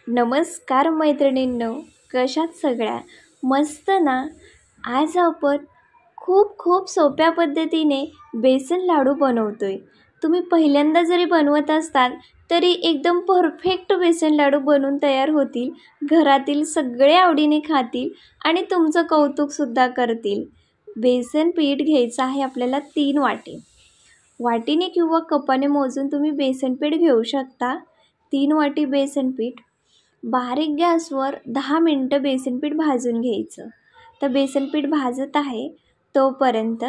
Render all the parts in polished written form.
नमस्कार मैत्रिणींनो, कशात सगळ्या मस्त ना. आज आपण खूप खूप सोप्या पद्धतीने बेसन लाडू बनवतोय. तुम्ही पहिल्यांदा जरी बनवत असताल तरी एकदम परफेक्ट बेसन लाडू बनून तयार होतील. घरातील सगळे आवडीने खातील आणि तुमचं कौतुकसुद्धा करतील. बेसन पीठ घ्यायचं आहे आपल्याला 3 वाटी. वाटीने किंवा कपाने मोजून तुम्ही बेसन पीठ घेऊ शकता. 3 वाटी बेसन पीठ. बारीक गॅसवर 10 मिनटं बेसन पीठ भाजून घ्यायचं. तर बेसन पीठ भाजत आहे तोपर्यंत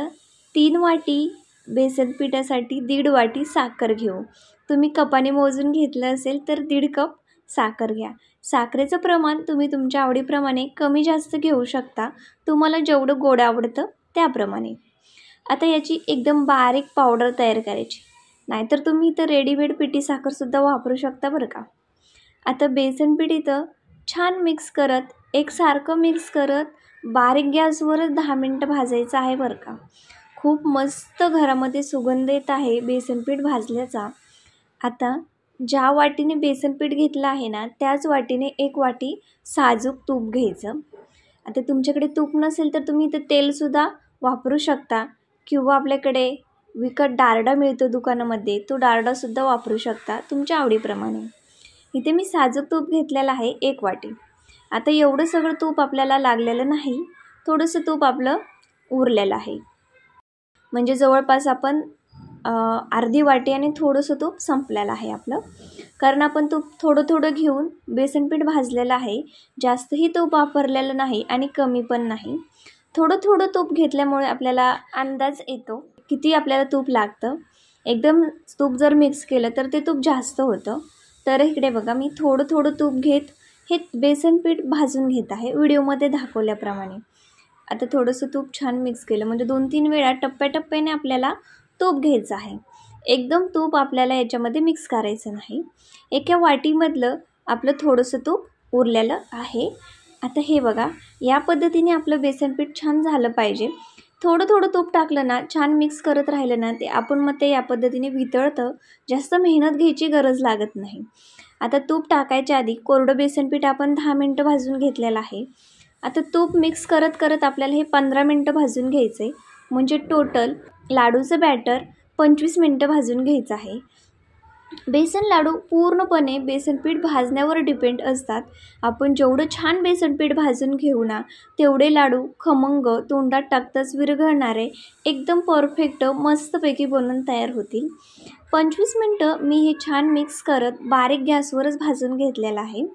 3 वाटी बेसन पिठासाठी 1.5 वाटी साखर घेऊ. तुम्ही कपाने मोजून घेतलं असेल तर 1.5 कप साखर घ्या. साखरेचं प्रमाण तुम्ही तुमच्या आवडीप्रमाणे कमी जास्त घेऊ शकता. तुम्हाला जेवढं गोड आवडतं त्याप्रमाणे. आता याची एकदम बारीक पावडर तयार करायची. नाहीतर तुम्ही इथं रेडीमेड पिठी साखरसुद्धा वापरू शकता बरं का. आता बेसन पीठ इथं छान मिक्स करत, एकसारखं मिक्स करत बारीक गॅसवरच 10 मिनटं भाजायचं आहे बरं का. खूप मस्त घरामध्ये सुगंध येत आहे बेसन पीठ भाजल्याचा. आता ज्या वाटीने बेसन पीठ घेतलं आहे ना, त्याच वाटीने 1 वाटी साजूक तूप घ्यायचं. आता तुमच्याकडे तूप नसेल तर तुम्ही इथं तेलसुद्धा वापरू शकता किंवा आपल्याकडे विकत डालडा मिळतो दुकानामध्ये, तो डालडासुद्धा वापरू शकता तुमच्या आवडीप्रमाणे. इथे मी साजूक तूप घेतलेलं आहे 1 वाटी. आता एवढं सगळं तूप आपल्याला लागलेलं नाही, थोडंसं तूप आपलं उरलेलं आहे. म्हणजे जवळपास आपण अर्धी वाटी आणि थोडंसं तूप संपलेलं आहे आपलं. कारण आपण तूप थोडं थोडं घेऊन बेसन पीठ भाजलेलं आहे. जास्तही तूप वापरलेलं नाही आणि कमी पण नाही. थोडं थोडं तूप घेतल्यामुळे आपल्याला अंदाज येतो किती आपल्याला तूप लागतं. एकदम तूप जर मिक्स केलं तर ते तूप जास्त होतं. तर इकडे बघा, मी थोडं थोडं तूप घेत हे बेसन पीठ भाजून घेत आहे व्हिडिओमध्ये दाखवल्याप्रमाणे. आता थोडंसं तूप छान मिक्स केलं म्हणजे 2-3 वेळा टप्प्याटप्प्याने आपल्याला तूप घ्यायचं आहे. एकदम तूप आपल्याला याच्यामध्ये मिक्स करायचं नाही. एका वाटीमधलं आपलं थोडंसं तूप उरलेलं आहे. आता हे बघा, या पद्धतीने आपलं बेसन पीठ छान झालं पाहिजे. थोडं थोडं तूप टाकलं ना, छान मिक्स करत राहिलं ना, ते या पद्धतीने वितळतं. जास्त मेहनत घ्यायची गरज लागत नाही. आता तूप टाकायच्या आधी कोरडं बेसन पीठ आपण 10 मिनटं भाजून घेतलेलं आहे. आता तूप मिक्स करत करत आपल्याला हे 15 मिनटं भाजून घ्यायचं आहे. म्हणजे टोटल लाडूचं बॅटर 25 मिनटं भाजून घ्यायचं आहे. बेसन लाडू पूर्णपणे बेसन पीठ भाजण्यावर डिपेंड असतात. आपण जेवढं छान बेसन पीठ भाजून घेऊ ना, तेवढे लाडू खमंग, तोंडात टाकताच विरघळणारे, एकदम परफेक्ट मस्तपैकी बनून तयार होतील. 25 मिनटं मी हे छान मिक्स करत बारीक गॅसवरच भाजून घेतलेला आहे.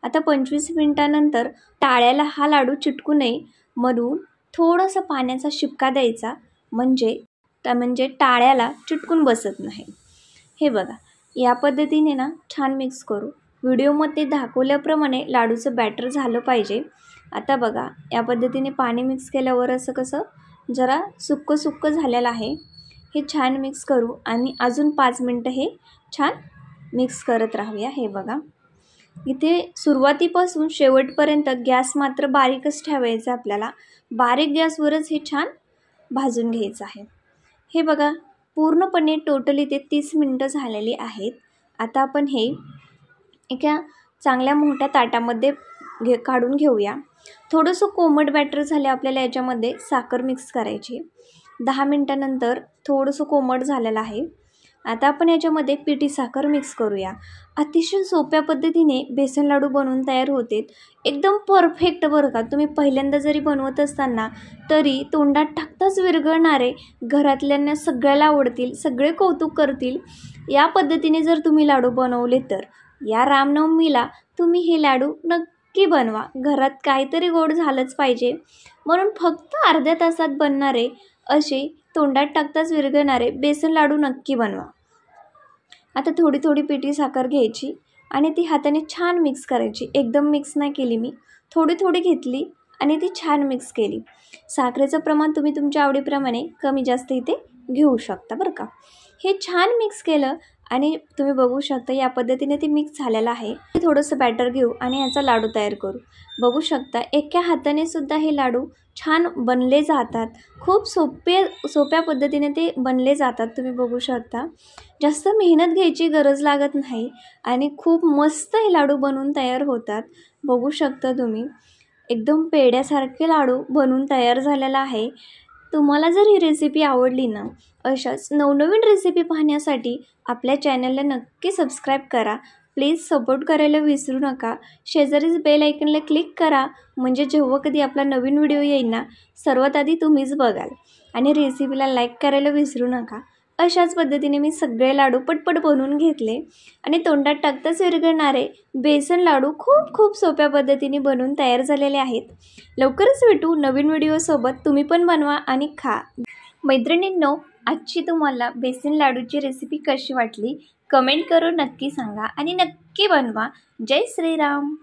आता 25 मिनटानंतर टाळ्याला हा लाडू चिटकू नये म्हणून थोडंसं पाण्याचा शिपका द्यायचा, म्हणजे टाळ्याला चिटकून बसत नाही. हे बघा, या पद्धतीने ना छान मिक्स करू. व्हिडिओमध्ये दाखवल्याप्रमाणे लाडूचं बॅटर झालं पाहिजे. आता बघा, या पद्धतीने पाणी मिक्स केल्यावर असं कसं जरा सुक्कं सुक्कं झालेलं आहे. हे छान मिक्स करू आणि अजून 5 मिनटं हे छान मिक्स करत राहूया. हे बघा, इथे सुरुवातीपासून शेवटपर्यंत गॅस मात्र बारीकच ठेवायचा आपल्याला. बारीक गॅसवरच हे छान भाजून घ्यायचं आहे. हे बघा, पूर्णपणे टोटली ते 30 मिनटं झालेली आहेत. आता आपण हे एका चांगल्या मोठ्या ताटामध्ये काढून घेऊया. थोडंसं कोमट बॅटर झालं आपल्याला याच्यामध्ये साखर मिक्स करायची. 10 मिनटानंतर थोडंसं कोमट झालेलं आहे. आता आपण याच्यामध्ये पिठी साखर मिक्स करूया. अतिशय सोप्या पद्धतीने बेसन लाडू बनवून तयार होते. एकदम परफेक्ट बरं का. तुम्ही पहिल्यांदा जरी बनवत असताना तरी तोंडात टाकताच विरघळणारे, घरातल्यांना सगळ्याला आवडतील, सगळे कौतुक करतील. या पद्धतीने जर तुम्ही लाडू बनवले तर या रामनवमीला तुम्ही हे लाडू नक्की बनवा. घरात काहीतरी गोड झालंच पाहिजे म्हणून फक्त अर्ध्या तासात बनणारे असे तोंडात टाकताच विरघळणारे बेसन लाडू नक्की बनवा. आता थोडी थोडी पिठी साखर घ्यायची आणि ती हाताने छान मिक्स करायची. एकदम मिक्स नाही केली मी, थोडी थोडी घेतली आणि ती छान मिक्स केली. साखरेचं प्रमाण तुम्ही तुमच्या आवडीप्रमाणे कमी जास्त इथे घेऊ शकता बरं का. हे छान मिक्स केलं आणि तुम्ही बघू शकता या पद्धतीने ते मिक्स झालेलं आहे. थोडंसं बॅटर घेऊ आणि याचा लाडू तयार करू. बघू शकता एका हाताने सुद्धा हे लाडू छान बनले जातात. खूप सोप्या पद्धतीने ते बनले जातात. तुम्ही बघू शकता जास्त मेहनत घ्यायची गरज लागत नाही आणि खूप मस्त हे लाडू बनवून तयार होतात. बघू शकता तुम्ही एकदम पेढ्यासारखे लाडू बनवून तयार झालेला आहे. तुम्हाला जर ही रेसिपी आवडली ना, अशाच नवनवीन रेसिपी पाहण्यासाठी आपल्या चॅनलला नक्की सबस्क्राईब करा. प्लीज सपोर्ट करायला विसरू नका. शेजारीच बेल आयकनला क्लिक करा, म्हणजे जेव्हा कधी आपला नवीन व्हिडिओ येईल ना, सर्वात आधी तुम्हीच बघाल. आणि रेसिपीला लाईक करायला विसरू नका. अशाच पद्धतीने मी सगळे लाडू पटपट बनवून घेतले आणि तोंडात टाकताच विरघळणारे बेसन लाडू खूप खूप सोप्या पद्धतीने बनवून तयार झालेले आहेत. लवकरच भेटू नवीन व्हिडिओसोबत. तुम्ही पण बनवा आणि खा. मैत्रिणींनो, आजची तुम्हाला बेसन लाडूची रेसिपी कशी वाटली कमेंट करून नक्की सांगा आणि नक्की बनवा. जय श्रीराम.